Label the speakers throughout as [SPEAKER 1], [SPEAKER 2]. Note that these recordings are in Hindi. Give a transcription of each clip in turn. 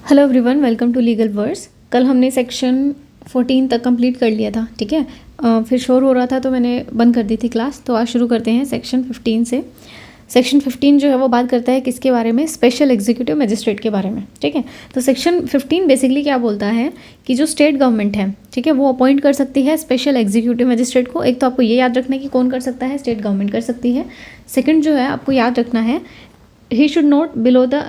[SPEAKER 1] Hello everyone, welcome to legal words. कल हमने सेक्शन 14 तक कंप्लीट कर लिया था, ठीक है। फिर शोर हो रहा था तो मैंने बंद कर दी थी क्लास। तो आज शुरू करते हैं सेक्शन 15 से। सेक्शन 15 जो है वो बात करता है किसके बारे में? स्पेशल एग्जीक्यूटिव मजिस्ट्रेट के बारे में, ठीक है। तो सेक्शन 15 बेसिकली क्या बोलता है कि जो स्टेट गवर्नमेंट है, ठीक है, वो अपॉइंट कर सकती है स्पेशल एग्जीक्यूटिव मजिस्ट्रेट को। एक तो आपको ये याद रखना है कि कौन कर सकता है, स्टेट गवर्नमेंट कर सकती है। सेकेंड जो है आपको याद रखना है, he should not below the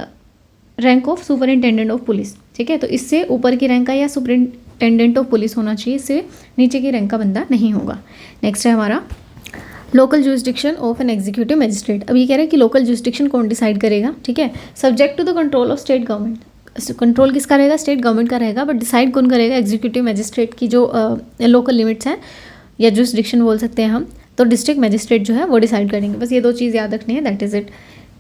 [SPEAKER 1] rank of superintendent of police, ठीक है। तो इससे ऊपर की रैंक का या सुपरिंटेंडेंट ऑफ पुलिस होना चाहिए, इससे नीचे की रैंक का बंदा नहीं होगा। नेक्स्ट है हमारा local jurisdiction of an executive magistrate. अब ये कह रहे हैं कि लोकल जुरिस्डिक्शन कौन डिसाइड करेगा, ठीक है। Subject to the control of state government. Control किसका रहेगा? स्टेट गवर्नमेंट का रहेगा, बट डिसाइड कौन करेगा? एग्जीक्यूटिव मजिस्ट्रेट की जो लोकल लिमिट्स हैं या जुरिस्डिक्शन बोल सकते हैं हम, तो डिस्ट्रिक्ट मजिस्ट्रेट जो है वो डिसाइड करेंगे। बस ये दो चीज़ याद रखनी है, दैट इज़ इट।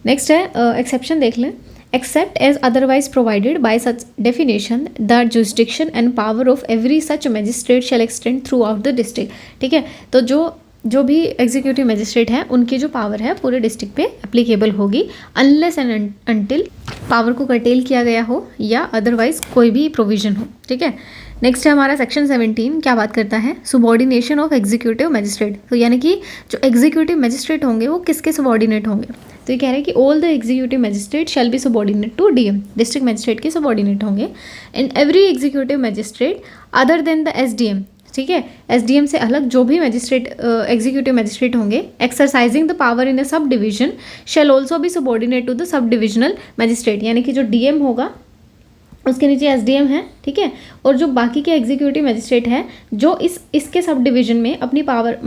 [SPEAKER 1] नेक्स्ट है एक्सेप्शन देख लें। Except as otherwise provided by such definition, the jurisdiction and power of every such magistrate shall extend throughout the district, ठीक है। तो जो भी एग्जीक्यूटिव मजिस्ट्रेट हैं उनकी जो पावर है पूरे डिस्ट्रिक्ट पे एप्लीकेबल होगी, अनलेस एंड अनटिल पावर को कर्टेल किया गया हो या अदरवाइज कोई भी प्रोविजन हो, ठीक है। नेक्स्ट है हमारा सेक्शन 17। क्या बात करता है? सुबॉर्डिनेशन ऑफ एग्जीक्यूटिव मजिस्ट्रेट। तो यानी कि जो एग्जीक्यूटिव मजिस्ट्रेट होंगे वो किसके सुबॉर्डिनेट होंगे? तो ये कह रहे हैं कि all the executive magistrate shall be subordinate to DM, district magistrate के सबॉर्डिनेट होंगे। And every executive magistrate other than the SDM, ठीक है, एसडीएम से अलग जो भी मजिस्ट्रेट एग्जीक्यूटिव मजिस्ट्रेट होंगे exercising the power in a subdivision shall also be subordinate to the subdivisional magistrate. यानी कि जो डीएम होगा उसके नीचे एसडीएम है, ठीक है, और जो बाकी के एग्जीक्यूटिव मजिस्ट्रेट हैं जो इसके सब डिवीजन में अपनी पावर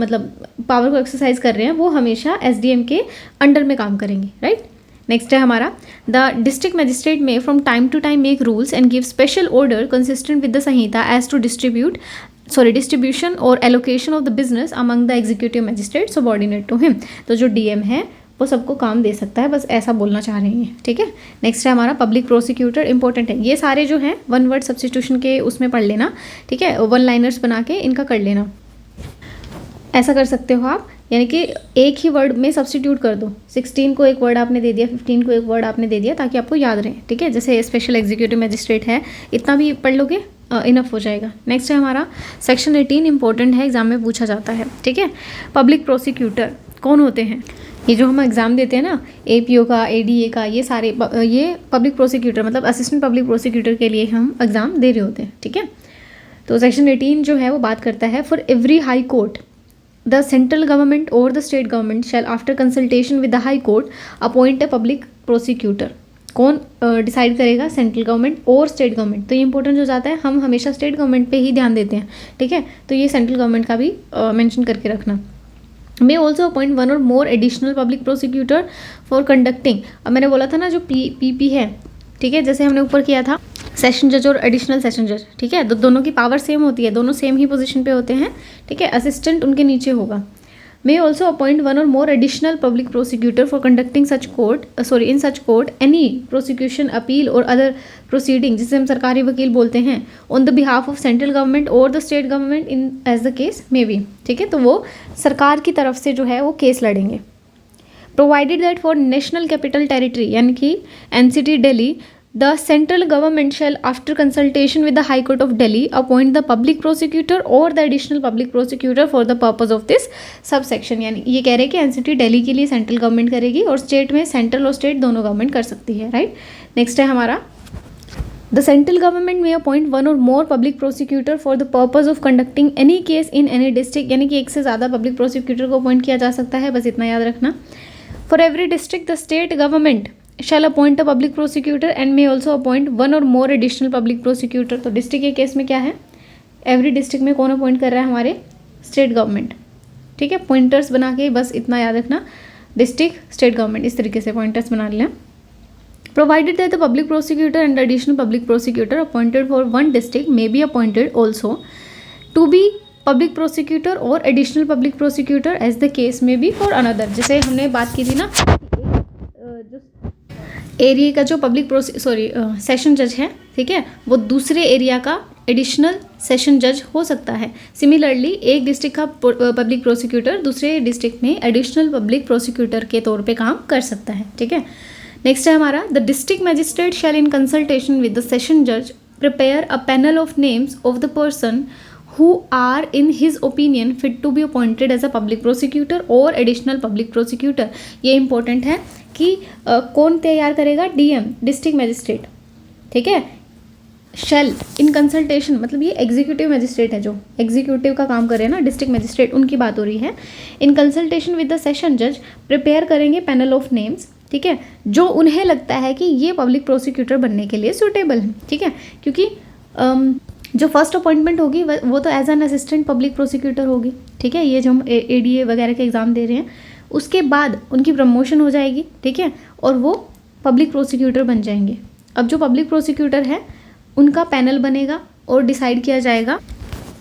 [SPEAKER 1] पावर को एक्सरसाइज कर रहे हैं, वो हमेशा एसडीएम के अंडर में काम करेंगे, राइट। नेक्स्ट है हमारा the district magistrate may from time to time make rules and give special order consistent with the Sanhita as to distribution or allocation of the business among the executive magistrate subordinate to him. तो जो डीएम है वो सबको काम दे सकता है, बस ऐसा बोलना चाह रहे हैं, ठीक है। नेक्स्ट है हमारा पब्लिक प्रोसिक्यूटर। इंपॉर्टेंट है ये सारे जो हैं वन वर्ड सब्स्टिट्यूशन के उसमें पढ़ लेना, ठीक है, वन लाइनर्स बना के इनका कर लेना। ऐसा कर सकते हो आप, यानी कि एक ही वर्ड में सब्स्टिट्यूट कर दो। 16 को एक वर्ड आपने दे दिया, 15 को एक वर्ड आपने दे दिया, ताकि आपको याद रहे, ठीक है। जैसे स्पेशल एग्जीक्यूटिव मजिस्ट्रेट है, इतना भी पढ़ लोगे इनफ हो जाएगा। नेक्स्ट है हमारा सेक्शन 18। इंपॉर्टेंट है, एग्जाम में पूछा जाता है, ठीक है। पब्लिक प्रोसिक्यूटर कौन होते हैं? ये जो हम एग्ज़ाम देते हैं ना, एपीओ का, एडीए का, ये सारे ये पब्लिक प्रोसिक्यूटर मतलब असिस्टेंट पब्लिक प्रोसिक्यूटर के लिए हम एग्ज़ाम दे रहे होते हैं, ठीक है। तो सेक्शन 18 जो है वो बात करता है for every high court the central government or the state government shall after consultation with the high court appoint a public prosecutor. कौन डिसाइड करेगा? सेंट्रल गवर्नमेंट और स्टेट गवर्नमेंट। तो ये इंपॉर्टेंट हो जाता है, हम हमेशा स्टेट गवर्नमेंट पे ही ध्यान देते हैं, ठीक है। तो ये सेंट्रल गवर्नमेंट का भी मेंशन करके रखना। May also appoint one or more additional public prosecutor for conducting. अब मैंने बोला था ना जो पीपी है, ठीक है, जैसे हमने ऊपर किया था सेशन जज और एडिशनल सेशन जज, ठीक है, तो दोनों की पावर सेम होती है, दोनों सेम ही पोजीशन पे होते हैं, ठीक है। असिस्टेंट उनके नीचे होगा। May also appoint one or more additional public prosecutor for conducting in such court any prosecution, appeal or other proceeding, जिसे हम सरकारी वकील बोलते हैं, on the behalf of central government or the state government in as the case may be, ठीक है। तो वो सरकार की तरफ से जो है वो केस लड़ेंगे। Provided that for national capital territory यानी कि NCT Delhi the central government shall after consultation with the high court of delhi appoint the public prosecutor or the additional public prosecutor for the purpose of this subsection। यानी ये कह रहे हैं कि एनसीटी दिल्ली के लिए सेंट्रल गवर्नमेंट करेगी और स्टेट में सेंट्रल और स्टेट दोनों गवर्नमेंट कर सकती है, राइट। नेक्स्ट है हमारा द सेंट्रल गवर्नमेंट में appoint one or more public prosecutor for the purpose of conducting any case in any district. यानी कि एक से ज़्यादा पब्लिक प्रोसिक्यूटर को अपॉइंट किया जा सकता है, बस इतना याद रखना। For every district the state government shall appoint a public prosecutor and may also appoint one or more additional public prosecutor। तो डिस्ट्रिक्ट के केस में क्या है? एवरी डिस्ट्रिक्ट में कौन अपॉइंट कर रहा है? हमारे स्टेट गवर्नमेंट, ठीक है। पॉइंटर्स बना के बस इतना याद रखना, डिस्ट्रिक्ट स्टेट गवर्नमेंट, इस तरीके से पॉइंटर्स बना लें। Provided that the public prosecutor and additional public prosecutor appointed for one district may be appointed also to be public prosecutor और additional public prosecutor as the case may be for another. जैसे हमने बात की थी ना, जो एरिया का जो सेशन जज है, ठीक है, वो दूसरे एरिया का एडिशनल सेशन जज हो सकता है। सिमिलरली एक डिस्ट्रिक्ट का पब्लिक प्रोसिक्यूटर दूसरे डिस्ट्रिक्ट में एडिशनल पब्लिक प्रोसिक्यूटर के तौर पे काम कर सकता है, ठीक है। नेक्स्ट है हमारा, the district magistrate shall in consultation with the session जज prepare a panel of names of the person who are in his opinion fit to be appointed as a public prosecutor or additional public prosecutor। ये इंपॉर्टेंट है कि कौन तैयार करेगा, डीएम, डिस्ट्रिक्ट मैजिस्ट्रेट, ठीक है। शेल इन कंसल्टेशन मतलब ये एग्जीक्यूटिव मैजिस्ट्रेट है, जो एग्जीक्यूटिव का काम करे ना, डिस्ट्रिक्ट मैजिस्ट्रेट, उनकी बात हो रही है। इन कंसल्टेशन विद द सेशन जज प्रिपेयर करेंगे पैनल ऑफ नेम्स, ठीक है, जो उन्हें लगता है कि ये पब्लिक प्रोसिक्यूटर बनने के लिए सूटेबल है, ठीक है। क्योंकि जो फर्स्ट अपॉइंटमेंट होगी वो तो as an assistant public prosecutor होगी, ठीक है। ये जो हम एडीए वगैरह के एग्ज़ाम दे रहे हैं, उसके बाद उनकी प्रमोशन हो जाएगी, ठीक है, और वो पब्लिक प्रोसिक्यूटर बन जाएंगे। अब जो पब्लिक प्रोसिक्यूटर है उनका पैनल बनेगा और डिसाइड किया जाएगा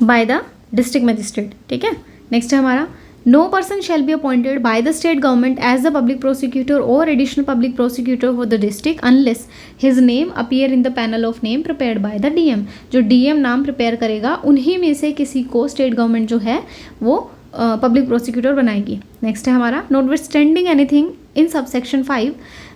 [SPEAKER 1] बाय द डिस्ट्रिक्ट मैजिस्ट्रेट, ठीक है। नेक्स्ट है हमारा, no person shall be appointed by the state government as the public prosecutor और additional public prosecutor for the district unless his name appear in the panel of name prepared by the DM. जो डीएम नाम प्रिपेयर करेगा उन्हीं में से किसी को स्टेट गवर्नमेंट जो है वो पब्लिक प्रोसिक्यूटर बनाएगी। नेक्स्ट है हमारा, notwithstanding anything in subsection 5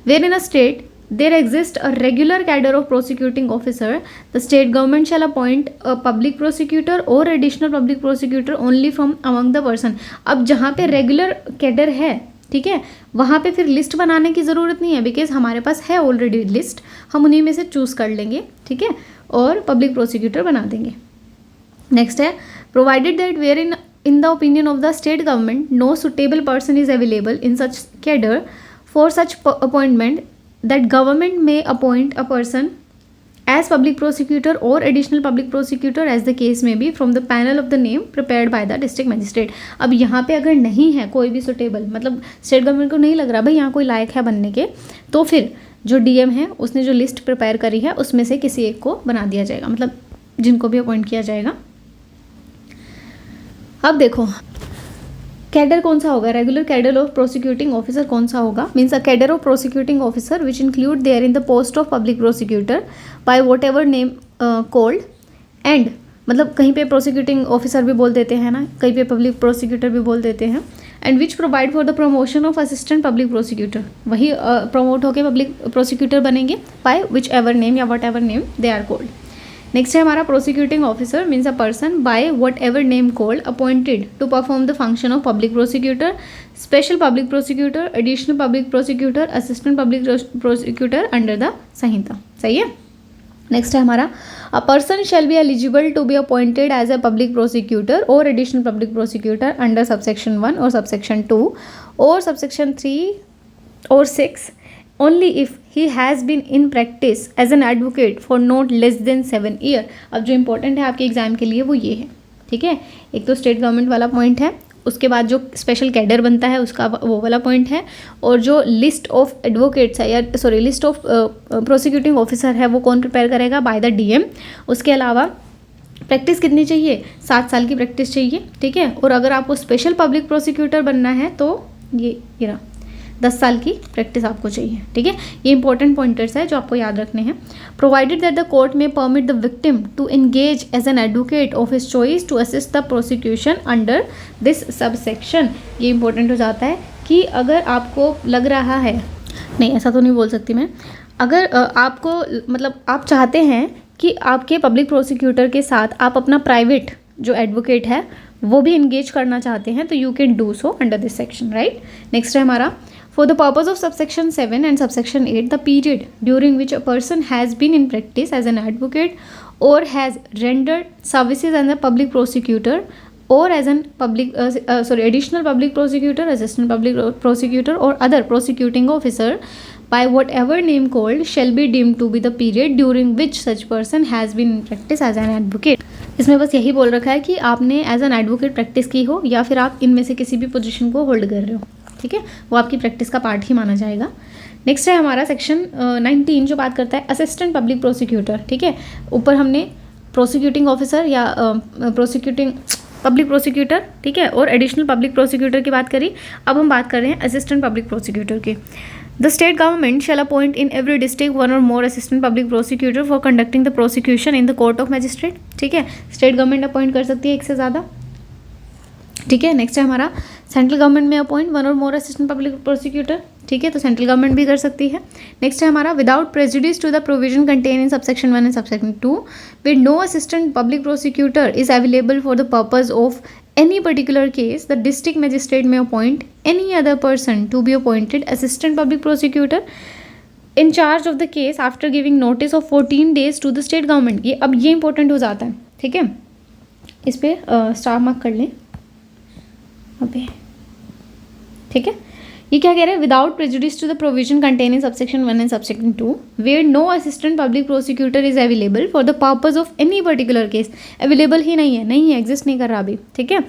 [SPEAKER 1] where in a state there exists a regular cadre of prosecuting officer, the state government shall appoint a public prosecutor or additional public prosecutor only from among the person। अब जहाँ पे रेगुलर कैडर है, ठीक है, वहाँ पे फिर लिस्ट बनाने की ज़रूरत नहीं है, बिकॉज हमारे पास है ऑलरेडी लिस्ट, हम उन्हीं में से चूज़ कर लेंगे, ठीक है, और पब्लिक प्रोसिक्यूटर बना देंगे। नेक्स्ट है, provided that where in the opinion of the state government no suitable person is available in such cadre for such appointment that government may appoint a person as public prosecutor or additional public prosecutor as the case may be from the panel of the name prepared by the district magistrate। अब यहाँ पे अगर नहीं है कोई भी सुटेबल, मतलब स्टेट गवर्नमेंट को नहीं लग रहा भाई यहाँ कोई लायक है बनने के, तो फिर जो डीएम है उसने जो लिस्ट प्रिपेयर करी है उसमें से किसी एक को बना दिया जाएगा, मतलब जिनको भी अपॉइंट किया जाएगा। अब देखो कैडर कौन सा होगा, regular cadre of prosecuting officer कौन सा होगा, means a cadre of prosecuting officer which include therein the post of public prosecutor by whatever name called and, मतलब कहीं पे प्रोसिक्यूटिंग ऑफिसर भी बोल देते हैं ना, कहीं पे पब्लिक प्रोसिक्यूटर भी बोल देते हैं, and which provide for the promotion of assistant public prosecutor, वही प्रमोट होकर पब्लिक प्रोसिक्यूटर बनेंगे बाय विच एवर नेम या whatever name they are called. Next है हमारा, prosecuting officer means a person by whatever name called appointed to perform the function of public prosecutor, special public prosecutor, additional public prosecutor, assistant public prosecutor under the Sanhita. सही है। नेक्स्ट है हमारा, अ person shall be eligible to be appointed as a public prosecutor और additional public prosecutor under subsection 1 और सबसेक्शन 2 और सबसेक्शन 3 और 6 only if he has been in practice as an advocate for not less than 7 years। अब जो इम्पोर्टेंट है आपके एग्जाम के लिए वो ये है, ठीक है, एक तो स्टेट गवर्नमेंट वाला पॉइंट है, उसके बाद जो स्पेशल कैडर बनता है उसका वो वाला पॉइंट है, और जो लिस्ट ऑफ एडवोकेट्स है या sorry list of prosecuting officer है वो कौन प्रिपेयर करेगा, बाय द डीएम। उसके अलावा प्रैक्टिस कितनी चाहिए, 7 साल की प्रैक्टिस चाहिए, ठीक है, और अगर आपको स्पेशल पब्लिक प्रोसिक्यूटर बनना है तो ये 10 साल की प्रैक्टिस आपको चाहिए, ठीक है। ये इंपॉर्टेंट पॉइंटर्स है जो आपको याद रखने हैं। Provided that the court may permit the victim to engage as an advocate of his choice to assist the prosecution under this subsection. ये इंपॉर्टेंट हो जाता है कि अगर आपको लग रहा है, नहीं ऐसा तो नहीं बोल सकती मैं, अगर आपको मतलब आप चाहते हैं कि आपके पब्लिक प्रोसिक्यूटर के साथ आप अपना प्राइवेट जो एडवोकेट है वो भी इंगेज करना चाहते हैं, तो you can do so under this section, right. Next है हमारा, for the purpose of subsection 7 and subsection 8 the period during which a person has been in practice as an advocate or has rendered services as a public prosecutor or as an public additional public prosecutor, assistant public prosecutor or other prosecuting officer by whatever name called shall be deemed to be the period during which such person has been in practice as an advocate। इसमें बस यही बोल रखा है कि आपने एज एन एडवोकेट प्रैक्टिस की हो या फिर आप इनमें से किसी भी पोजीशन को होल्ड कर रहे हो, ठीक है, वो आपकी प्रैक्टिस का पार्ट ही माना जाएगा। नेक्स्ट है हमारा सेक्शन 19 जो बात करता है असिस्टेंट पब्लिक प्रोसिक्यूटर, ठीक है। ऊपर हमने प्रोसिक्यूटिंग ऑफिसर या प्रोसिक्यूटिंग पब्लिक प्रोसिक्यूटर, ठीक है, और एडिशनल पब्लिक प्रोसिक्यूटर की बात करी। अब हम बात कर रहे हैं असिस्टेंट पब्लिक प्रोसिक्यूटर की। The state government shall appoint in every district 1 और more assistant public prosecutor for conducting the prosecution in the court of magistrate, ठीक है। स्टेट गवर्नमेंट अपॉइंट कर सकती है एक से ज़्यादा, ठीक है। नेक्स्ट है हमारा, सेंट्रल गवर्नमेंट में अपॉइंट 1 और मोर असिस्टेंट पब्लिक प्रोसिक्यूटर, ठीक है, तो सेंट्रल गवर्नमेंट भी कर सकती है। नेक्स्ट है हमारा without prejudice to the provision contain in subsection 1 and subsection 2 with no assistant public prosecutor is available for the purpose of any particular case, the district magistrate may appoint any other person to be appointed assistant public prosecutor in charge of the case after giving notice of 14 days to the state government। ये अब ये इंपॉर्टेंट हो जाता है, ठीक है, इस पे स्टार मार्क कर लें अभी, ठीक है। ये क्या कह रहे हैं, without prejudice to the provision contain in subsection 1 and subsection 2 where no assistant public prosecutor is available for the purpose of any particular case. Available ही नहीं है, एग्जिस्ट नहीं कर रहा अभी, ठीक है।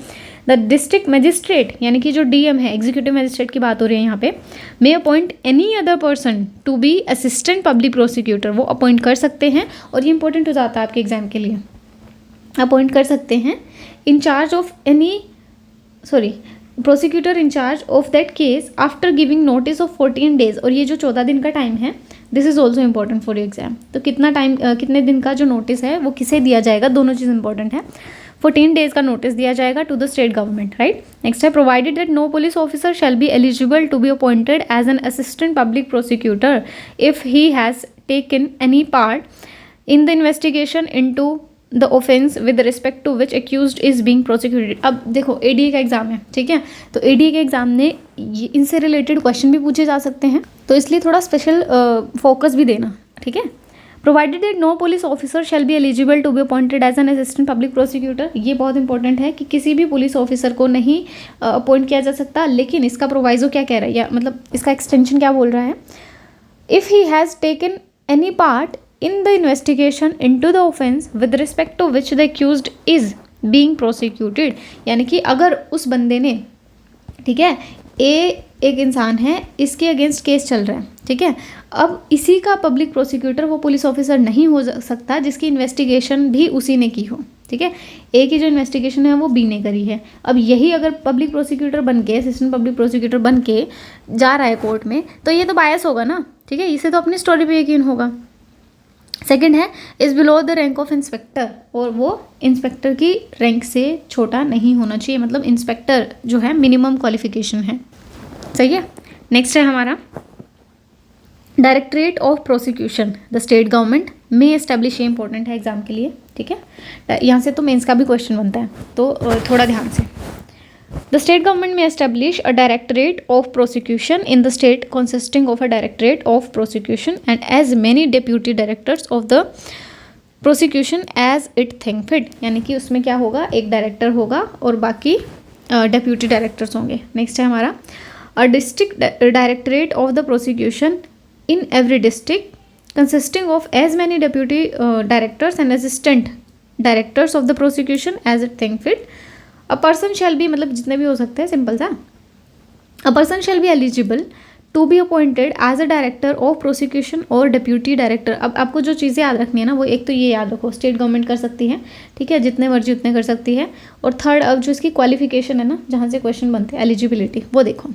[SPEAKER 1] द डिस्ट्रिक्ट मजिस्ट्रेट यानी कि जो डीएम है, एग्जीक्यूटिव मजिस्ट्रेट की बात हो रही है यहाँ पे, may appoint any other person to be assistant public prosecutor, वो अपॉइंट कर सकते हैं, और ये इंपॉर्टेंट हो जाता है आपके एग्जाम के लिए, अपॉइंट कर सकते हैं in charge of any prosecutor in charge of that case after giving notice of 14 days. और ये जो 14 दिन का टाइम है, this is also important for exam. तो कितना टाइम, कितने दिन का जो नोटिस है वो किसे दिया जाएगा, दोनों चीज़ इंपॉर्टेंट है। 14 डेज का नोटिस दिया जाएगा to the state government, right. Next है provided that no police officer shall be eligible to be appointed as an assistant public prosecutor if he has taken any part in the investigation into the offence with respect to which accused is being prosecuted. अब देखो एडीए का एग्जाम है, ठीक है, तो एडीए के एग्जाम में इनसे रिलेटेड क्वेश्चन भी पूछे जा सकते हैं, तो इसलिए थोड़ा स्पेशल फोकस भी देना, ठीक है। Provided that no police officer shall be eligible to be appointed as an assistant public prosecutor. ये बहुत इंपॉर्टेंट है कि किसी भी पुलिस ऑफिसर को नहीं अपॉइंट किया जा सकता, लेकिन इसका प्रोवाइजो क्या कह रहा है, या मतलब इसका एक्सटेंशन क्या बोल रहा है, if he has taken any part in the investigation into the offense with respect to which the accused is being prosecuted। यानी कि अगर उस बंदे ने, ठीक है, एक इंसान है, इसके अगेंस्ट केस चल रहा है, ठीक है, अब इसी का पब्लिक प्रोसिक्यूटर वो पुलिस ऑफिसर नहीं हो सकता जिसकी इन्वेस्टिगेशन भी उसी ने की हो, ठीक है। ए की जो इन्वेस्टिगेशन है वो बी ने करी है, अब यही अगर पब्लिक प्रोसिक्यूटर बन के, असिस्टेंट पब्लिक प्रोसिक्यूटर बन के जा रहा है कोर्ट में, तो ये तो बायस होगा ना, ठीक है, इसे तो अपनी स्टोरी पे यकीन होगा। सेकंड है is below the rank of inspector, और वो इंस्पेक्टर की रैंक से छोटा नहीं होना चाहिए, मतलब इंस्पेक्टर जो है मिनिमम क्वालिफिकेशन है, सही है। नेक्स्ट है हमारा directorate of prosecution the state government में एस्टेब्लिश, ये इंपॉर्टेंट है एग्जाम के लिए, ठीक है, यहाँ से तो मेंस का भी क्वेश्चन बनता है, तो थोड़ा ध्यान से। The state government may establish a directorate of prosecution in the state consisting of a directorate of prosecution and as many deputy directors of the prosecution as it think fit। यानी कि उसमें क्या होगा, एक डायरेक्टर होगा और बाकी डेप्यूटी डायरेक्टर्स होंगे। नेक्स्ट है हमारा a district directorate of the prosecution in every district consisting of as many deputy directors and assistant directors of the prosecution as it think fit। A person shall be, मतलब जितने भी हो सकते हैं, सिंपल सा, a person shall be eligible to be appointed as a director of prosecution और डिप्यूटी डायरेक्टर। अब आपको जो चीज़ें याद रखनी है ना, वो एक तो ये याद रखो, स्टेट गवर्नमेंट कर सकती है, ठीक है, जितने मर्जी उतने कर सकती है, और थर्ड अब जो इसकी क्वालिफिकेशन है ना, जहाँ से क्वेश्चन बनते हैं, एलिजिबिलिटी, वो देखो।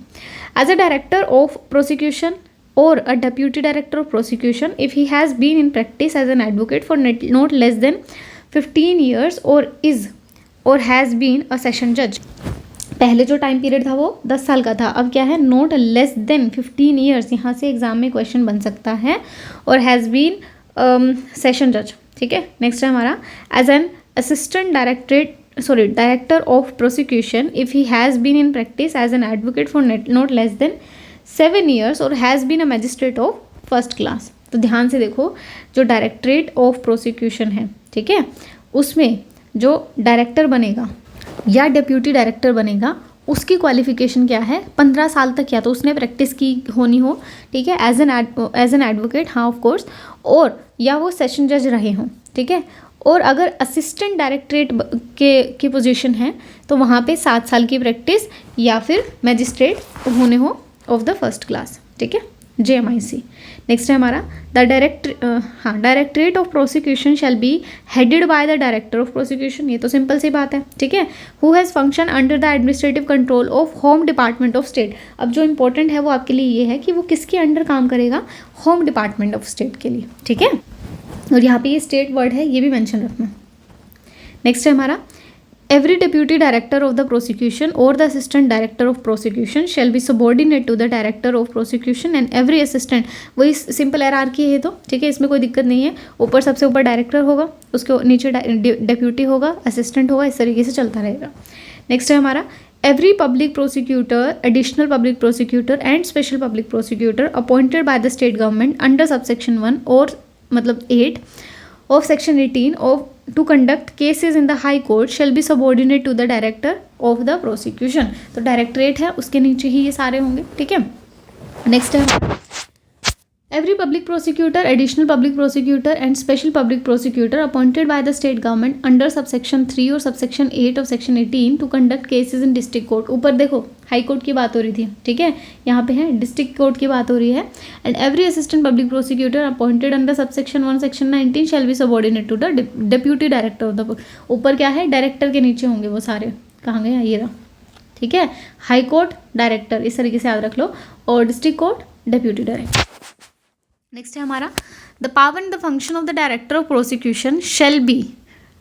[SPEAKER 1] As a director of prosecution और a deputy director of prosecution if he has been in practice as an advocate for not less than 15 years और हैज़ बीन अ सेशन जज। पहले जो टाइम पीरियड था वो 10 साल का था, अब क्या है, नॉट लेस देन 15 ईयर्स, यहाँ से एग्जाम में क्वेश्चन बन सकता है, और हैज़ बीन सेशन जज, ठीक है। नेक्स्ट है हमारा as an assistant director of prosecution if he has been in practice as an advocate for not less than 7 years और has been a magistrate of first class. तो ध्यान से देखो, जो डायरेक्टरेट ऑफ प्रोसिक्यूशन है, ठीक है, उसमें जो डायरेक्टर बनेगा या डिप्यूटी डायरेक्टर बनेगा, उसकी क्वालिफिकेशन क्या है, 15 साल तक या तो उसने प्रैक्टिस की होनी हो, ठीक है, एज एन एडवोकेट, हाँ ऑफ कोर्स, और या वो सेशन जज रहे हों, ठीक है, और अगर असिस्टेंट डायरेक्टरेट की पोजीशन है तो वहाँ पे 7 साल की प्रैक्टिस या फिर मैजिस्ट्रेट होने हो ऑफ द फर्स्ट क्लास, ठीक है, JMIC। नेक्स्ट है हमारा directorate of prosecution shall be headed by the director of prosecution. ये तो सिंपल सी बात है, ठीक है, who has function under the administrative control of home department of state. अब जो इंपॉर्टेंट है वो आपके लिए ये है कि वो किसके अंडर काम करेगा, होम डिपार्टमेंट ऑफ स्टेट के लिए, ठीक है, और यहाँ पे ये स्टेट वर्ड है, ये भी मेंशन रखना। नेक्स्ट है हमारा Every deputy director of the prosecution or the assistant director of prosecution shall be subordinate to the director of prosecution and every assistant, वही सिंपल RR है तो ठीक है, इसमें कोई दिक्कत नहीं है। ऊपर सबसे ऊपर डायरेक्टर होगा, उसके नीचे डेप्यूटी होगा, असिस्टेंट होगा, इस तरीके से चलता रहेगा। नेक्स्ट है हमारा every public prosecutor, additional public prosecutor and special public prosecutor appointed by the state government under subsection 1 और मतलब 8 of section 18 of to conduct cases in the high court shall be subordinate to the director of the prosecution। तो डायरेक्टरेट है, उसके नीचे ही ये सारे होंगे, ठीक है। नेक्स्ट है every public prosecutor, additional public prosecutor and special public prosecutor appointed by the state government under subsection 3 और subsection 8 of section 18 to conduct cases in district court। ऊपर देखो हाई कोर्ट की बात हो रही थी, ठीक है, यहाँ पे है डिस्ट्रिक्ट कोर्ट की बात हो रही है। And every assistant public prosecutor appointed under subsection 1 section 19 shall be subordinate to the deputy director of the, ऊपर क्या है, डायरेक्टर के नीचे होंगे वो सारे, कहाँ गए, ये रहा, ठीक है। हाई कोर्ट डायरेक्टर, इस तरीके से याद रख लो, और district court deputy director. Next है हमारा the power and the function of the director of prosecution shall be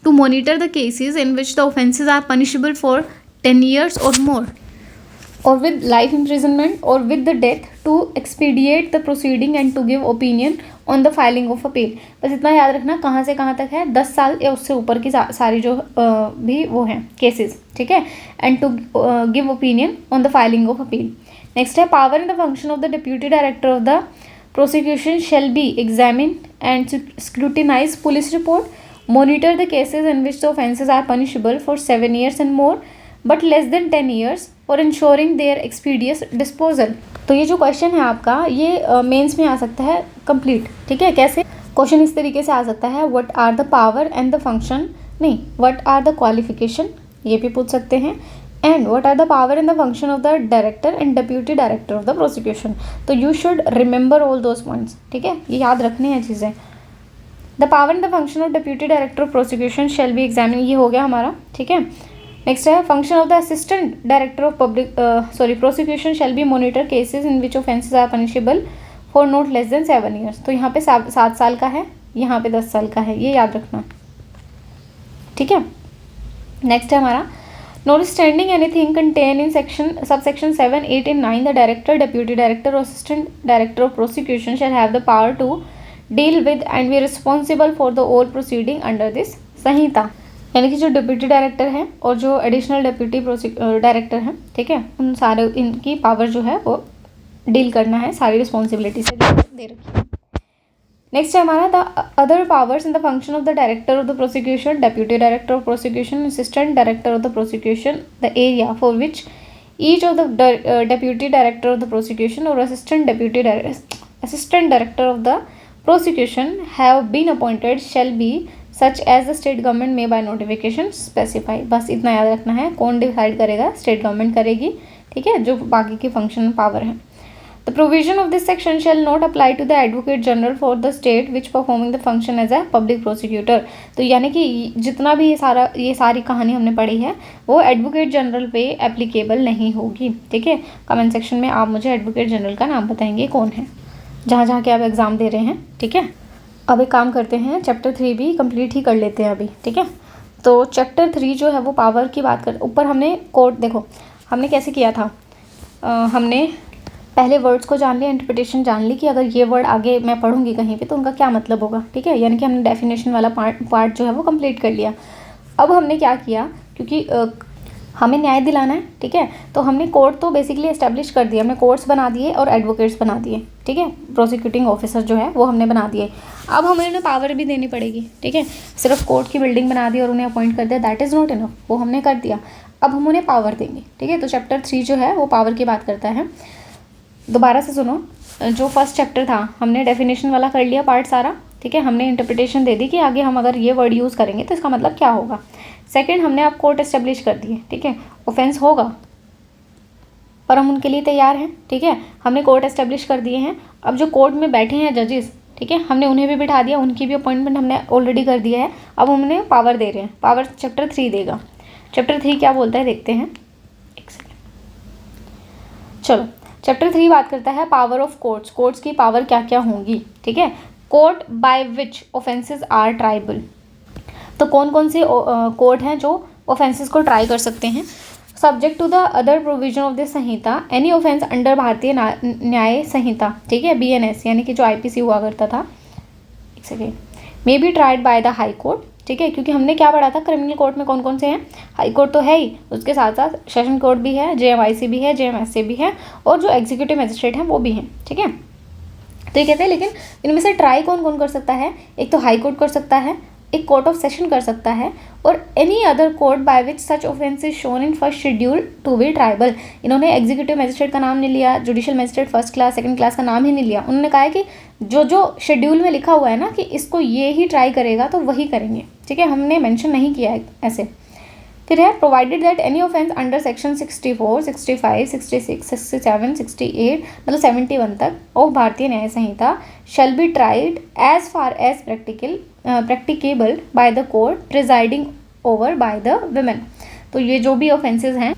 [SPEAKER 1] to monitor the cases in which the offences are punishable for 10 years और मोर और विद लाइफ इम्प्रिजनमेंट और with the death to expedite the proceeding and to give opinion on the filing of appeal. बस इतना याद रखना, कहाँ से कहाँ तक है, 10 साल या उससे ऊपर की सारी जो भी वो हैं केसेस, ठीक है, and to give opinion on the filing of appeal. Next है power and the function of the deputy director of the prosecution shall be examine and scrutinize police report, monitor the cases in which the offences are punishable for 7 years and more but less than 10 years for ensuring their expeditious disposal। तो ये जो क्वेश्चन है आपका, ये मेंस में आ सकता है कंप्लीट, ठीक है। कैसे क्वेश्चन इस तरीके से आ सकता है, what are the power and the function, नहीं, व्हाट आर द क्वालिफिकेशन, ये भी पूछ सकते हैं, and what are the power and the function of the director and deputy director of the prosecution. तो you should remember all those points, ठीक है, ये याद रखने हैं चीज़ें। The power and the function of deputy director of prosecution shall be examine, ये हो गया हमारा, ठीक है। नेक्स्ट है function of the assistant director of prosecution shall be monitor cases in which offences are punishable for not less than 7 years। तो यहाँ पे 7 साल का है, यहाँ पे 10 साल का है, ये याद रखना, ठीक है। नेक्स्ट है हमारा notwithstanding anything contained in subsection 7, 8 and 9, the director, deputy director or assistant director of prosecution shall have the power to deal with and be responsible for the all proceeding under this संहिता। यानी कि जो डिप्यूटी डायरेक्टर है और जो एडिशनल डिप्यूटी डायरेक्टर हैं, ठीक है, उन सारे इनकी पावर जो है वो डील करना है, सारी रिस्पॉन्सिबिलिटी से दे रखी है। नेक्स्ट है हमारा the other powers in the function of the director of the prosecution, deputy director of prosecution, assistant director of the prosecution, the area for which each of the deputy director of the prosecution और assistant director of the prosecution have been appointed shall be such as the state government may by notification specify. बस इतना याद रखना है, कौन डिसाइड करेगा, स्टेट गवर्नमेंट करेगी, ठीक है, जो बाकी की फंक्शन पावर है। The provision of this section shall not apply to the Advocate General for the state which performing the function as a public prosecutor। तो यानी कि जितना भी ये सारी कहानी हमने पढ़ी है वो एडवोकेट जनरल पे एप्लीकेबल नहीं होगी, ठीक है। कमेंट सेक्शन में आप मुझे एडवोकेट जनरल का नाम बताएंगे कौन है, जहाँ के आप एग्ज़ाम दे रहे हैं, ठीक है। अब एक काम करते हैं, चैप्टर 3 भी कंप्लीट ही कर लेते हैं अभी, ठीक है। तो चैप्टर 3 जो है वो पावर की बात कर, ऊपर हमने कोर्ट, देखो हमने कैसे किया था, हमने पहले वर्ड्स को जान लिया, इंटरप्रिटेशन जान ली कि अगर ये वर्ड आगे मैं पढ़ूंगी कहीं पे तो उनका क्या मतलब होगा, ठीक है। यानी कि हमने डेफिनेशन वाला पार्ट जो है वो कंप्लीट कर लिया। अब हमने क्या किया, क्योंकि हमें न्याय दिलाना है, ठीक है, तो हमने कोर्ट तो बेसिकली एस्टेब्लिश कर दिया, हमने कोर्ट्स बना दिए और एडवोकेट्स बना दिए, ठीक है, प्रोसिक्यूटिंग ऑफिसर जो है वो हमने बना दिए। अब हमें उन्हें पावर भी देनी पड़ेगी, ठीक है। सिर्फ कोर्ट की बिल्डिंग बना दी और उन्हें अपॉइंट कर दिया, दैट इज़ नॉट इनफ, वो हमने कर दिया। अब हम उन्हें पावर देंगे, ठीक है। तो चैप्टर 3 जो है वो पावर की बात करता है। दोबारा से सुनो, जो फर्स्ट चैप्टर था हमने डेफिनेशन वाला कर लिया पार्ट सारा, ठीक है, हमने इंटरप्रिटेशन दे दी कि आगे हम अगर ये वर्ड यूज़ करेंगे तो इसका मतलब क्या होगा। सेकंड, हमने अब कोर्ट एस्टेब्लिश कर दिए, ठीक है, ऑफेंस होगा पर हम उनके लिए तैयार हैं, ठीक है, हमने कोर्ट एस्टेब्लिश कर दिए हैं। अब जो कोर्ट में बैठे हैं जजेस, ठीक है, हमने उन्हें भी बिठा दिया, उनकी भी अपॉइंटमेंट हमने ऑलरेडी कर दिया है। अब हम उन्हें पावर दे रहे हैं, पावर चैप्टर 3 देगा। चैप्टर 3 क्या बोलता है देखते हैं, एक सेकेंड, चलो। चैप्टर 3 बात करता है पावर ऑफ कोर्ट्स, कोर्ट्स की पावर क्या क्या होंगी, ठीक है। Court by which offences are triable, तो कौन कौन से कोर्ट हैं जो ऑफेंसेस को ट्राई कर सकते हैं। Subject to the other provision of the Sanhita, any offence under Bharatiya Nyaya संहिता, ठीक है, BNS यानी कि जो IPC हुआ करता था, एक second, may be tried bye the high court, ठीक है, क्योंकि हमने क्या पढ़ा था, क्रिमिनल कोर्ट में कौन कौन से हैं, हाई कोर्ट तो है ही, उसके साथ साथ सेशन कोर्ट भी है, JMIC भी है, JMSC भी है, और जो एग्जीक्यूटिव मजिस्ट्रेट हैं वो भी हैं, ठीक है। तो ये कहते हैं लेकिन इनमें से ट्राई कौन कौन कर सकता है, एक तो हाई कोर्ट कर सकता है, एक कोर्ट ऑफ सेशन कर सकता है, और any other court by which such offence is shown in first schedule to be triable. इन्होंने एग्जीक्यूटिव मजिस्ट्रेट का नाम नहीं लिया, judicial magistrate first class second class का नाम ही नहीं लिया, उन्होंने कहा है कि जो जो शेड्यूल में लिखा हुआ है ना कि इसको ये ही ट्राई करेगा तो वही करेंगे, ठीक है, हमने मेंशन नहीं किया है ऐसे। फिर है provided that any offence under section 64, 65, 66, 67, 68 मतलब 71 तक of Bharatiya Nyaya Sanhita shall be tried as far as practicable by the court presiding over by the women. तो ये जो भी ऑफेंसेस हैं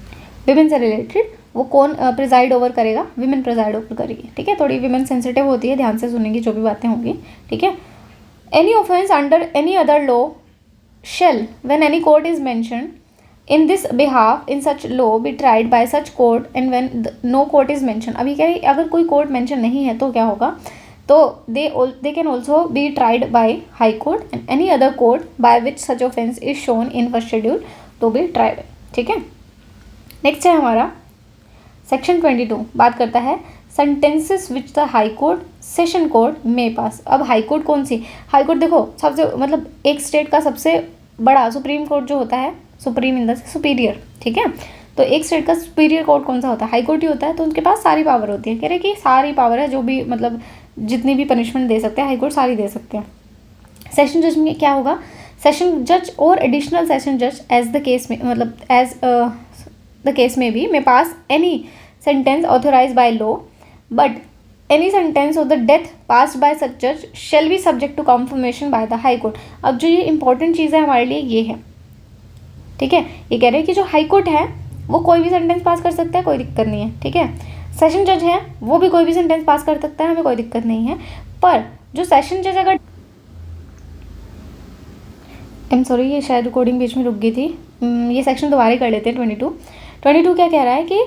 [SPEAKER 1] विमेन से रिलेटेड वो कौन प्रिजाइड ओवर करेगा, विमेन प्रिजाइड ओवर करेगी, ठीक है। थोड़ी विमेन सेंसिटिव होती है, ध्यान से सुनेंगी जो भी बातें होंगी, ठीक है। Any offence under any other law shall when any court is mentioned in this behalf in such law be tried by such court and when no court is mentioned। अभी क्या है, अगर कोई कोर्ट मेंशन नहीं है तो क्या होगा, तो they can also be tried by high court and any other court by which such offence is shown in first schedule to be tried, ठीक है। नेक्स्ट है हमारा सेक्शन 22, बात करता है sentences which the high court session court may पास। अब हाई कोर्ट कौन सी, हाई कोर्ट देखो सबसे मतलब एक स्टेट का सबसे बड़ा सुप्रीम कोर्ट जो होता है, सुप्रीम इन द सुपीरियर, ठीक है, तो एक स्टेट का सुपीरियर कोर्ट कौन सा होता है, हाई कोर्ट ही होता है, तो उनके पास सारी पावर होती है, कह रहे कि सारी पावर है, जो भी मतलब जितनी भी पनिशमेंट दे सकते हैं हाई कोर्ट सारी दे सकते हैं। सेशन जज में क्या होगा, सेशन जज और एडिशनल सेशन जज एज द केस में मतलब as the case may be may pass any sentence authorise by law but any sentence of the death passed by such जज shall be subject to confirmation by the high court. अब जो ये इंपॉर्टेंट चीज़ है हमारे लिए ये है, ठीक है, ये कह रहे हैं कि जो हाई कोर्ट है वो कोई भी सेंटेंस पास कर सकता है, कोई दिक्कत नहीं है, ठीक है। सेशन जज है वो भी कोई भी सेंटेंस पास कर सकता है, हमें कोई दिक्कत नहीं है, पर जो सेशन जज अगर सॉरी ये शायद रिकॉर्डिंग बीच में रुक गई थी, ये सेक्शन दोबारा कर लेते हैं। 22 क्या कह रहा है कि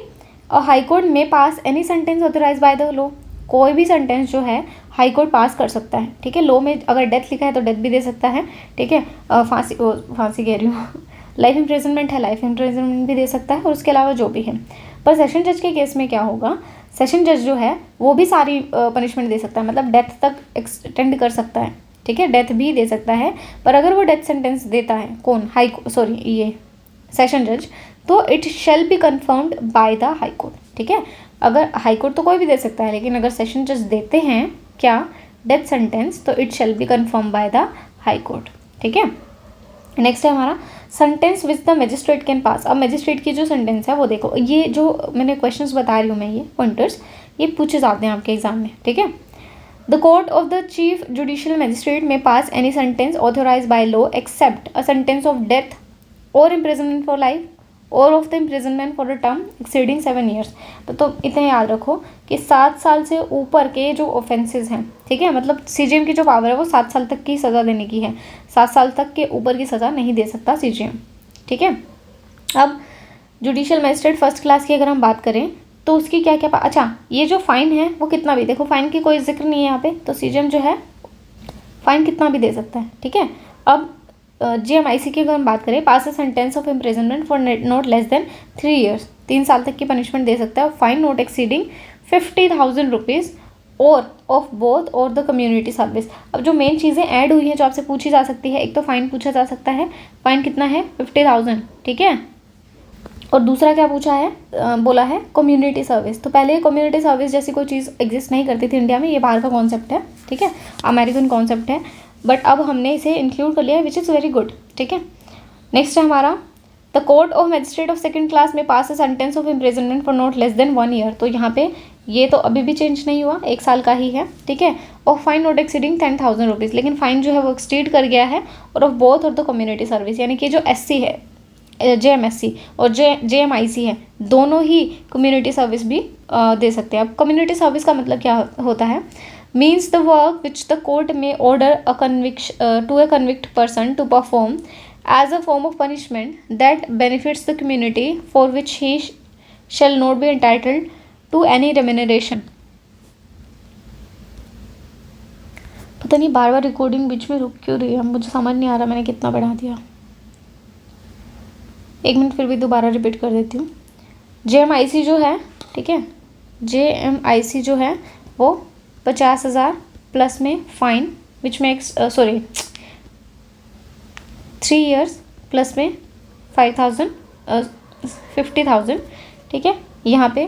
[SPEAKER 1] high court may pass any sentence authorise by the law, कोई भी सेंटेंस जो है हाई कोर्ट पास कर सकता है, ठीक है। लॉ में अगर डेथ लिखा है तो डेथ भी दे सकता है, ठीक है, फांसी कह रही हूँ, लाइफ इम्प्रिजनमेंट है, लाइफ इम्प्रिजनमेंट भी दे सकता है, और उसके अलावा जो भी है। पर सेशन जज के केस में क्या होगा, सेशन जज जो है वो भी सारी पनिशमेंट दे सकता है, मतलब डेथ तक एक्सटेंड कर सकता है, ठीक है, डेथ भी दे सकता है। पर अगर वो डेथ सेंटेंस देता है कौन, ये सेशन जज, तो it shall be confirmed bye the high court, ठीक है। अगर हाई कोर्ट तो कोई भी दे सकता है, लेकिन अगर सेशन जज देते हैं क्या डेथ सेंटेंस, तो it shall be confirm by the high court, ठीक है। नेक्स्ट है हमारा sentence which the magistrate can pass. अब मजिस्ट्रेट की जो सेंटेंस है वो देखो, ये जो मैंने क्वेश्चंस बता रही हूँ मैं, ये पॉइंटर्स ये पूछे जाते हैं आपके एग्जाम में, ठीक है। The court of the chief judicial magistrate may pass any sentence authorise by law except a sentence of death और इम्प्रिजनमेंट फॉर लाइफ और of the imprisonment for a term exceeding 7 years। तो इतने याद रखो कि 7 साल से ऊपर के जो ऑफेंसेस हैं, ठीक है, मतलब CJM की जो पावर है वो 7 साल तक की सज़ा देने की है, 7 साल तक के ऊपर की सज़ा नहीं दे सकता CJM, ठीक है। अब जुडिशियल मजिस्ट्रेट फर्स्ट क्लास की अगर हम बात करें तो उसकी क्या क्या अच्छा, ये जो फ़ाइन है वो कितना भी, देखो फ़ाइन की कोई जिक्र नहीं है यहाँ पे, तो CJM जो है फ़ाइन कितना भी दे सकता है, ठीक है। अब JMIC की अगर हम बात करें, pass a sentence of imprisonment for not less than 3 years, 3 साल तक की पनिशमेंट दे सकता है, फाइन नॉट एक्सीडिंग 50,000 रुपीज़ और ऑफ बोथ और द कम्युनिटी सर्विस। अब जो मेन चीज़ें ऐड हुई हैं जो आपसे पूछी जा सकती है, एक तो फाइन पूछा जा सकता है, फाइन कितना है 50,000, ठीक है, और दूसरा क्या पूछा है, बोला है कम्युनिटी सर्विस। तो पहले कम्युनिटी सर्विस जैसी कोई चीज़ एग्जिस्ट नहीं करती थी इंडिया में, ये बाहर का कॉन्सेप्ट है, ठीक है, अमेरिकन कॉन्सेप्ट है, बट अब हमने इसे इंक्लूड कर लिया है, विच इज़ वेरी गुड, ठीक है। नेक्स्ट है हमारा the court of magistrate of second class may pass a sentence of imprisonment for not less than 1 year। तो यहाँ पे ये तो अभी भी चेंज नहीं हुआ, 1 साल का ही है, ठीक है, और फाइन नॉट एक्सीडिंग 10,000 रुपीज़, लेकिन फाइन जो है वो एक्सटीड कर गया है, और ऑफ बोथ और द कम्युनिटी सर्विस, यानी कि जो SC है JMSC और JMIC है, दोनों ही कम्युनिटी सर्विस भी दे सकते हैं। अब कम्युनिटी सर्विस का मतलब क्या होता है, means the work which the court may order a convict person to perform as a form of punishment that benefits the community for which he shall not be entitled to any remuneration. पता नहीं बार बार रिकॉर्डिंग बीच में रुक क्यों रही है, मुझे समझ नहीं आ रहा मैंने कितना बढ़ा दिया. 1 मिनट फिर भी दोबारा रिपीट कर देती हूँ. JMIC जो है, ठीक है, JMIC जो है वो 50,000 प्लस में fine which makes 3 years plus में 50,000, ठीक है. यहाँ पे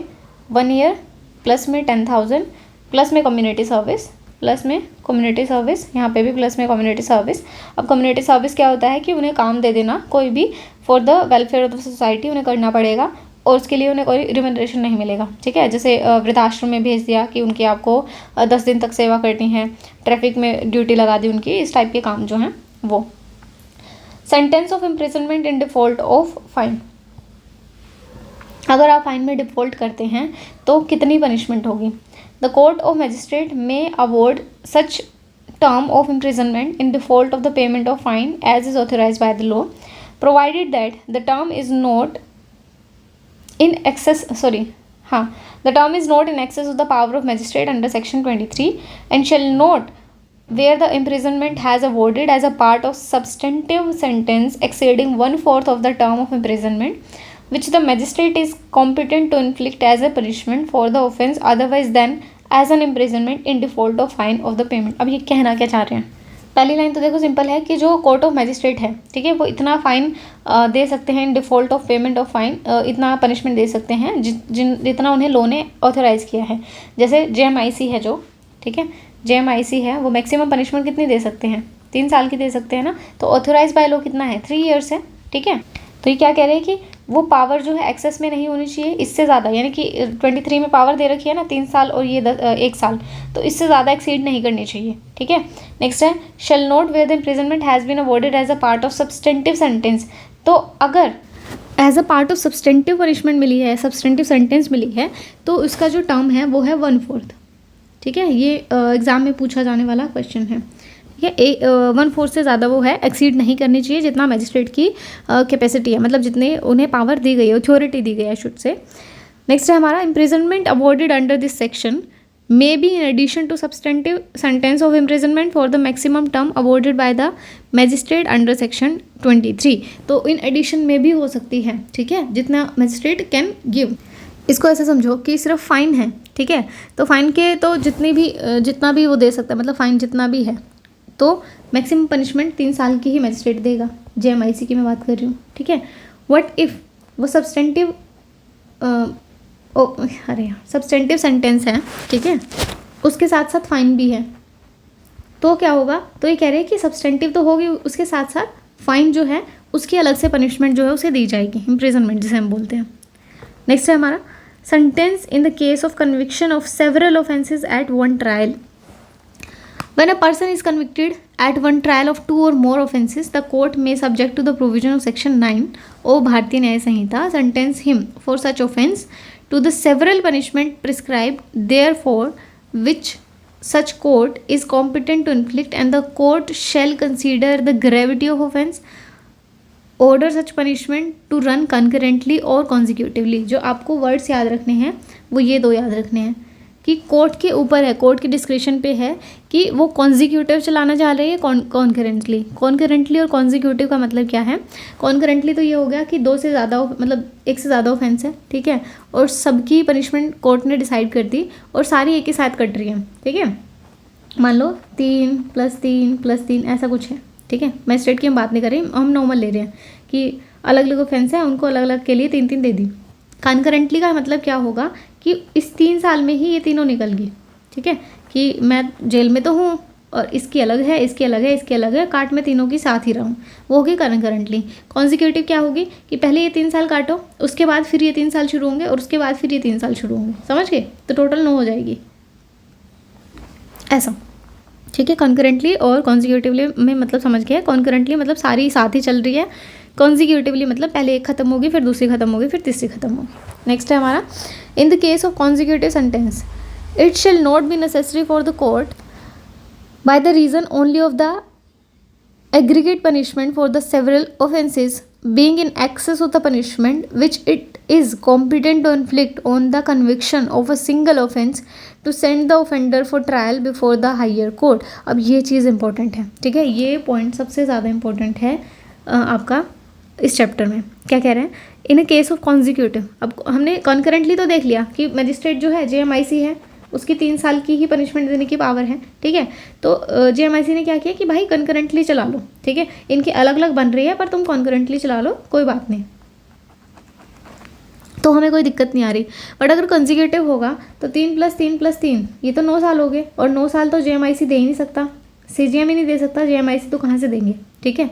[SPEAKER 1] 1 year प्लस में 10,000 प्लस में कम्युनिटी सर्विस, प्लस में कम्युनिटी सर्विस, यहाँ पे भी प्लस में कम्युनिटी सर्विस. अब कम्युनिटी सर्विस क्या होता है कि उन्हें काम दे देना कोई भी for the welfare of the society उन्हें करना पड़ेगा और उसके लिए उन्हें कोई रिम्यूनरेशन नहीं मिलेगा, ठीक है. जैसे वृद्धाश्रम में भेज दिया कि उनकी आपको 10 दिन तक सेवा करनी है, ट्रैफिक में ड्यूटी लगा दी उनकी, इस टाइप के काम जो हैं वो. Sentence of imprisonment in default of fine. अगर आप फाइन में डिफॉल्ट करते हैं तो कितनी पनिशमेंट होगी. The court of magistrate may award such term of imprisonment in default of the payment of fine as is authorise by the law, provided that the term is not in excess the term is not in excess of the power of magistrate under section 23 and shall not where the imprisonment has awarded as a part of substantive sentence exceeding 1/4 of the term of imprisonment which the magistrate is competent to inflict as a punishment for the offence otherwise than as an imprisonment in default of fine of the payment. अब ये कहना क्या चाह रहे हैं. पहली लाइन तो देखो सिंपल है कि जो कोर्ट ऑफ मैजिस्ट्रेट है, ठीक है, वो इतना फाइन दे सकते हैं in default of payment of fine, इतना पनिशमेंट दे सकते हैं जितना उन्हें लॉ ने ऑथराइज़ किया है. जैसे JMIC है जो, ठीक है, JMIC है वो मैक्सिमम पनिशमेंट कितनी दे सकते हैं, 3 साल की दे सकते हैं ना. तो ऑथराइज बाय लॉ कितना है, 3 years है, ठीक है. तो ये क्या कह रहे हैं कि वो पावर जो है एक्सेस में नहीं होनी चाहिए, इससे ज़्यादा, यानी कि 23 में पावर दे रखी है ना 3 साल और ये 1 साल, तो इससे ज़्यादा एक्सीड नहीं करनी चाहिए, ठीक है. नेक्स्ट है shall note where the imprisonment has been awarded as a part of substantive sentence. तो अगर as a part of substantive punishment मिली है, सब्सटेंटिव सेंटेंस मिली है, तो उसका जो टर्म है वो है 1/4, ठीक है. ये एग्ज़ाम में पूछा जाने वाला क्वेश्चन है. ये 1/4 से ज़्यादा वो है एक्सीड नहीं करनी चाहिए जितना मैजिस्ट्रेट की कैपेसिटी है, मतलब जितने उन्हें पावर दी गई है, अथॉरिटी दी गई है शुड से. नेक्स्ट है हमारा imprisonment awarded under this section may be in addition to substantive sentence of imprisonment for the maximum term awarded by the magistrate under section 23. तो इन एडिशन में भी हो सकती है, ठीक है, जितना मैजिस्ट्रेट कैन गिव. इसको ऐसे समझो कि सिर्फ फ़ाइन है, ठीक है, तो फ़ाइन के तो जितना भी वो दे सकता है, मतलब फ़ाइन जितना भी है, तो मैक्सिमम पनिशमेंट 3 साल की ही मैजिस्ट्रेट देगा. JMIC की मैं बात कर रही हूँ, ठीक है. व्हाट इफ़ वो सब्सटेंटिव सब्सटेंटिव सेंटेंस है, ठीक है, उसके साथ साथ फाइन भी है, तो क्या होगा. तो ये कह रहे हैं कि सब्सटेंटिव तो होगी, उसके साथ साथ फाइन जो है उसकी अलग से पनिशमेंट जो है उसे दी जाएगी, इम्प्रिजनमेंट जिसे हम बोलते हैं. नेक्स्ट है हमारा sentence in the case of conviction of several offences at one trial. When a person is convicted at one trial of 2 or more offences, the court may, subject to the provision of Section 9 of Bharatiya Nyaya Samhita, sentence him for such offence to the several punishment prescribed therefore which such court is competent to inflict, and the court shall consider the gravity of offence, order such punishment to run concurrently or consecutively. जो आपको वर्ड्स याद रखने हैं वो ये 2 याद रखने हैं कि कोर्ट के ऊपर है, कोर्ट के डिस्क्रिप्शन पे है कि वो कॉन्जिक्यूटिव चलाना चाह रही है कॉन्करेंटली और कॉन्जिक्यूटिव का मतलब क्या है. कॉन्करेंटली तो ये हो गया कि 2 से ज़्यादा, मतलब 1 से ज़्यादा ऑफेंस है, ठीक है, और सबकी पनिशमेंट कोर्ट ने डिसाइड कर दी और सारी एक ही साथ कट रही है, ठीक है. मान लो 3 + 3 + 3 ऐसा कुछ है, ठीक है. मैजिस्ट्रेट की हम बात नहीं कर रहे, हम नॉर्मल ले रहे हैं कि अलग अलग ऑफेंस है, उनको अलग अलग के लिए 3-3 दे दी. कॉन्करेंटली का मतलब क्या होगा कि इस 3 साल में ही ये तीनों निकल गई, ठीक है, कि मैं जेल में तो हूँ और इसकी अलग है, इसकी अलग है, इसकी अलग है, काट में तीनों की साथ ही रहूँ, वो होगी कॉन्करेंटली. कॉन्जिक्यूटिव क्या होगी कि पहले ये 3 साल काटो, उसके बाद फिर ये 3 साल शुरू होंगे और उसके बाद फिर ये 3 साल शुरू होंगे, समझ गए, तो टोटल 9 हो जाएगी ऐसा, ठीक है. कॉन्करेंटली और कॉन्जिक्यूटिवली में मतलब समझ गए. कॉन्करेंटली मतलब सारी साथ ही चल रही है, कॉन्जिक्यूटिवली मतलब पहले एक खत्म होगी, फिर दूसरी खत्म होगी, फिर तीसरी खत्म होगी. नेक्स्ट है हमारा in the case of consecutive sentence it shall not be necessary for the court by the reason only of the aggregate punishment for the several offences being in excess of the punishment which it is competent to inflict on the conviction of a single offence to send the offender for trial before the higher court. अब ये चीज़ इंपॉर्टेंट है, ठीक है, ये पॉइंट सबसे ज़्यादा इंपॉर्टेंट है आपका इस चैप्टर में. क्या कह रहे हैं, इन अ केस ऑफ कॉन्जिक्यूटिव. अब हमने कॉन्करेंटली तो देख लिया कि मजिस्ट्रेट जो है JMIC है, उसकी 3 साल की ही पनिशमेंट देने की पावर है, ठीक है. तो JMIC ने क्या किया कि भाई कॉन्करेंटली चला लो, ठीक है, इनकी अलग अलग बन रही है पर तुम कॉन्करेंटली चला लो, कोई बात नहीं, तो हमें कोई दिक्कत नहीं आ रही. बट अगर कंजिक्यूटिव होगा तो 3 + 3 + 3 ये तो 9 साल हो गए, और 9 साल तो JMIC दे ही नहीं सकता, CGM ही नहीं दे सकता, JMIC तो कहाँ से देंगे, ठीक है.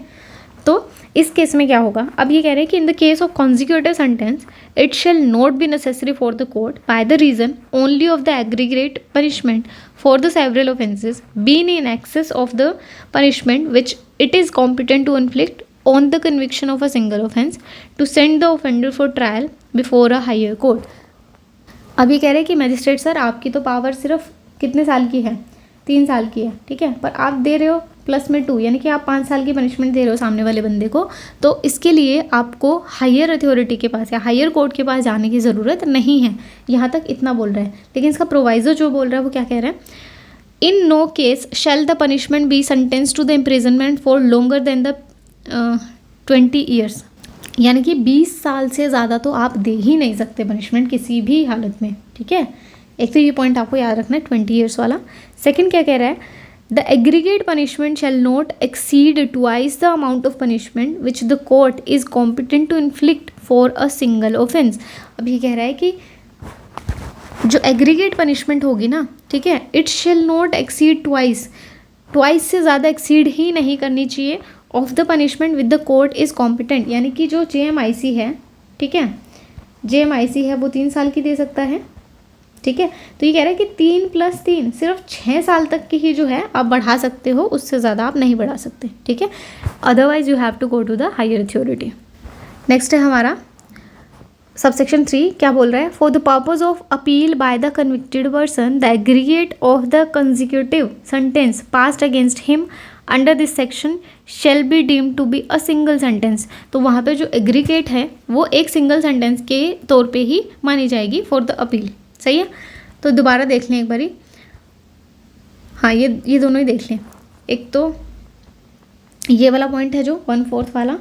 [SPEAKER 1] तो इस केस में क्या होगा, अब ये कह रहे हैं कि in the case of consecutive sentence it shall not be necessary for the court by the reason only of the aggregate punishment for the several offences been in excess of the punishment which it is competent to inflict on the conviction of a single offence to send the offender for trial before a higher court. अब ये कह रहे हैं कि मैजिस्ट्रेट सर आपकी तो पावर सिर्फ कितने साल की है, 3 साल की है, ठीक है, पर आप दे रहे हो प्लस में 2, यानी कि आप 5 साल की पनिशमेंट दे रहे हो सामने वाले बंदे को, तो इसके लिए आपको हायर अथॉरिटी के पास या हायर कोर्ट के पास जाने की ज़रूरत नहीं है. यहाँ तक इतना बोल रहा है, लेकिन इसका प्रोवाइजो जो बोल रहा है वो क्या कह रहा है, in no case shall the punishment be sentence to the imprisonment for longer than the 20 years. यानी कि 20 साल से ज़्यादा तो आप दे ही नहीं सकते पनिशमेंट किसी भी हालत में, ठीक है. एक तो ये पॉइंट आपको याद रखना है 20 ईयर्स वाला. सेकंड क्या कह रहा है, the aggregate punishment shall not exceed twice the amount of punishment which the court is competent to inflict for a single offence. अब ये कह रहा है कि जो एग्रीगेट पनिशमेंट होगी ना, ठीक है, it shall not exceed twice से ज़्यादा एक्सीड ही नहीं करनी चाहिए of the punishment with the court is competent. यानी कि जो JMIC है, ठीक है, JMIC है वो 3 साल की दे सकता है, ठीक है. तो ये कह रहा है कि 3 + 3 सिर्फ 6 साल तक की ही जो है आप बढ़ा सकते हो, उससे ज़्यादा आप नहीं बढ़ा सकते, ठीक है. Otherwise you have to go to the higher authority. Next है हमारा सबसेक्शन 3. क्या बोल रहा है, for the purpose of appeal by the convicted person the aggregate of the consecutive sentence passed against him under this section shall be deemed to be a single sentence. तो वहाँ पे जो एग्रीगेट है वो एक सिंगल सेंटेंस के तौर पे ही मानी जाएगी फॉर द अपील. सही है, तो दोबारा देख लें एक बारी. हाँ, ये दोनों ही देख लें. एक तो ये वाला पॉइंट है जो 1/4 वाला,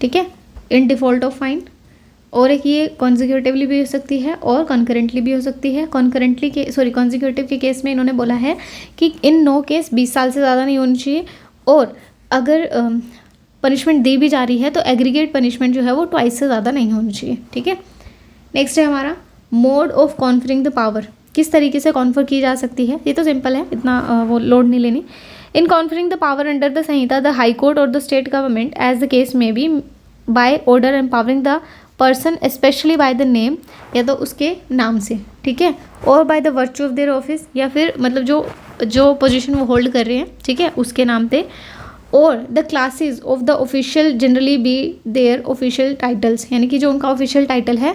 [SPEAKER 1] ठीक है, इन डिफ़ॉल्ट ऑफ फाइन, और एक ये कॉन्जिक्यूटिवली भी हो सकती है और कॉन्करेंटली भी हो सकती है. कॉन्जिक्यूटिव के केस में इन्होंने बोला है कि इन नो केस 20 साल से ज़्यादा नहीं होनी चाहिए, और अगर पनिशमेंट दी भी जा रही है तो एग्रीगेट पनिशमेंट जो है वो 2 से ज़्यादा नहीं होनी चाहिए, ठीक है. नेक्स्ट है हमारा mode of conferring the power. किस तरीके से कॉन्फर की जा सकती है, ये तो सिंपल है, इतना वो लोड नहीं लेनी. In conferring the power under the Sanhita the high court और the state government as the case may be by order empowering the person specially by the name, या तो उसके नाम से, ठीक है, और by the virtue of their office, या फिर मतलब जो पोजीशन वो होल्ड कर रहे हैं, ठीक है, उसके नाम पे, और the classes of the official generally be there official titles. यानी कि जो उनका ऑफिशियल टाइटल है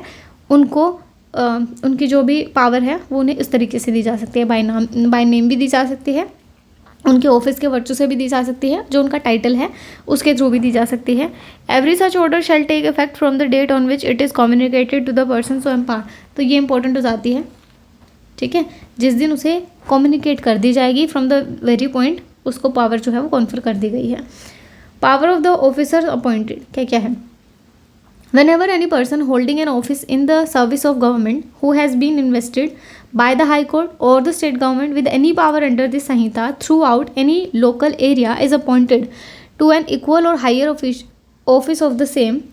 [SPEAKER 1] उनको उनकी जो भी पावर है वो उन्हें इस तरीके से दी जा सकती है, बाय नेम भी दी जा सकती है, उनके ऑफिस के वर्चू से भी दी जा सकती है, जो उनका टाइटल है उसके थ्रू भी दी जा सकती है. Every such order shall take effect from the date on which it is communicated to the person so empower. तो ये इंपॉर्टेंट हो जाती है, ठीक है, जिस दिन उसे कम्युनिकेट कर दी जाएगी फ्रॉम द वेरी पॉइंट उसको पावर जो है वो कॉन्फर कर दी गई है. Power of the officer appointed क्या क्या है, whenever any person holding an office in the service of government who has been invested by the High Court or the state government with any power under this Sanhita throughout any local area is appointed to an equal or higher office of the same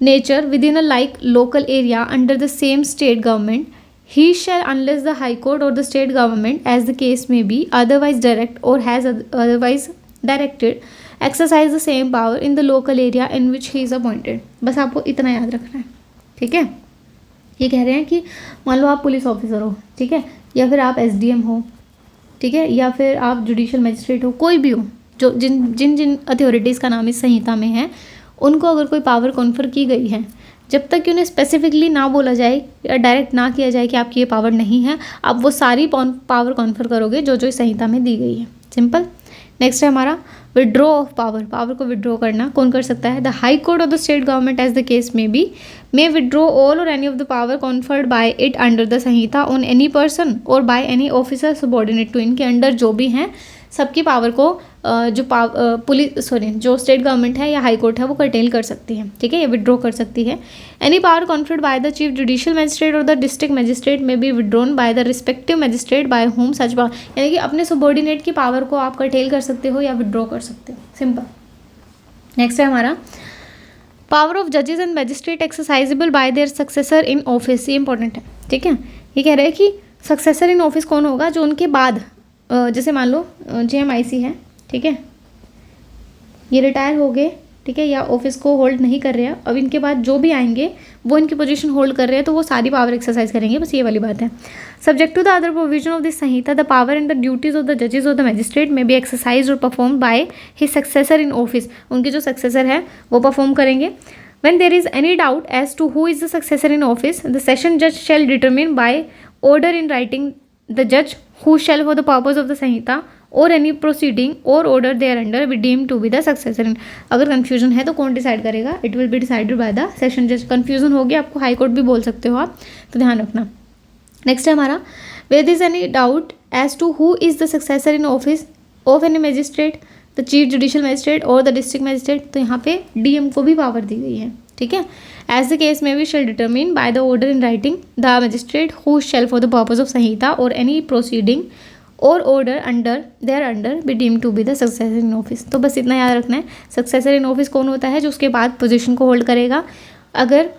[SPEAKER 1] nature within a like local area under the same state government, he shall, unless the High Court or the state government, as the case may be, otherwise direct or has otherwise directed, exercise the same power in the local area in which he is appointed. बस आपको इतना याद रखना है, ठीक है. ये कह रहे हैं कि मान लो आप पुलिस ऑफिसर हो, ठीक है, या फिर आप SDM हो, ठीक है, या फिर आप जुडिशियल मजिस्ट्रेट हो, कोई भी हो, जो जिन अथॉरिटीज़ का नाम इस संहिता में है, उनको अगर कोई पावर कॉन्फर की गई है, जब तक कि उन्हें स्पेसिफिकली ना बोला जाए या डायरेक्ट ना किया जाए कि आपकी ये पावर नहीं है, आप वो सारी पावर कॉन्फर करोगे जो इस संहिता में दी गई है. सिंपल. नेक्स्ट है हमारा विड्रॉ ऑफ पावर, पावर को विड्रॉ करना कौन कर सकता है? द हाई कोर्ट और the state government as the case may be may withdraw all और any of the power conferred by it under the Sanhita on any person और by any officer subordinate to, इनके अंडर जो भी हैं सबकी पावर को जो स्टेट गवर्नमेंट है या हाई कोर्ट है वो कर्टेल कर सकती है, ठीक है, ये विड्रॉ कर सकती है। Any power conferred by the chief judicial magistrate और the district magistrate may be withdrawn by the respective magistrate by whom such power, यानी कि अपने सबॉर्डिनेट की पावर को आप कर्टेल कर सकते हो या विड्रॉ कर सकते हो, सिंपल। नेक्स्ट है हमारा पावर ऑफ जजेस and magistrate exercisable bye there successor in office, ये इंपॉर्टेंट है, ठीक है। ये कह रहे हैं कि सक्सेसर इन ऑफिस कौन होगा? जो उनके बाद, जैसे मान लो JMIC है, ठीक है, ये रिटायर हो गए, ठीक है, या ऑफिस को होल्ड नहीं कर रहे हैं, अब इनके बाद जो भी आएंगे वो इनकी पोजीशन होल्ड कर रहे हैं तो वो सारी पावर एक्सरसाइज करेंगे, बस ये वाली बात है। Subject to the other provision of this Sanhita the power and the duties of the जजेस और the magistrate may be exercise और perform by his successor in office, उनके जो सक्सेसर है वो परफॉर्म करेंगे। When there is any doubt as to who is the successor in office, the session judge shall determine by order in writing the judge who shall for the purpose of the Samhita or any proceeding or order thereunder be deemed to be the successor in। अगर confusion है तो कौन डिसाइड करेगा? It will be decided by the session judge। confusion हो गया, आपको हाई कोर्ट भी बोल सकते हो आप, तो ध्यान रखना। नेक्स्ट है हमारा where there is any doubt as to who is the successor in office of any magistrate, the chief judicial magistrate और द डिस्ट्रिक्ट मजिस्ट्रेट, तो यहाँ पे DM को भी पावर दी गई है, ठीक है। As the case may be shall determine by the order in writing the magistrate who shall for the purpose of Sanhita और एनी प्रोसीडिंग और order under thereunder be deem to be the successor in office. तो बस इतना याद रखना है, सक्सेसर इन ऑफिस कौन होता है? जो उसके बाद पोजीशन को होल्ड करेगा। अगर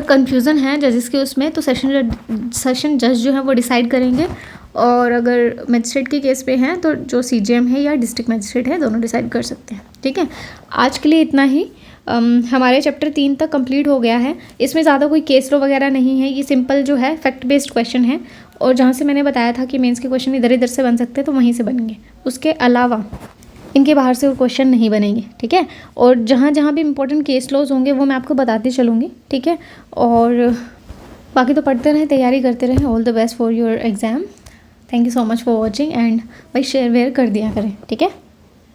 [SPEAKER 1] कन्फ्यूज़न है जजेस के उसमें तो सेशन जज जो है वो डिसाइड करेंगे, और अगर मजिस्ट्रेट के केस पे हैं तो जो CJM है या डिस्ट्रिक्ट मजिस्ट्रेट है दोनों डिसाइड कर सकते हैं, ठीक है। आज के लिए इतना ही। हमारे चैप्टर 3 तक कंप्लीट हो गया है। इसमें ज़्यादा कोई केस लो वगैरह नहीं है, ये सिंपल जो है फैक्ट बेस्ड क्वेश्चन है, और जहाँ से मैंने बताया था कि मेंस के क्वेश्चन इधर इधर से बन सकते हैं तो वहीं से बनेंगे, उसके अलावा इनके बाहर से और क्वेश्चन नहीं बनेंगे, ठीक है। और जहाँ जहाँ भी इंपॉर्टेंट केस लॉज होंगे वो मैं आपको बताती चलूँगी, ठीक है। और बाकी तो पढ़ते रहें, तैयारी करते रहें। All the best for your exam. Thank you so much for watching and भाई शेयर वेयर कर दिया करें, ठीक है।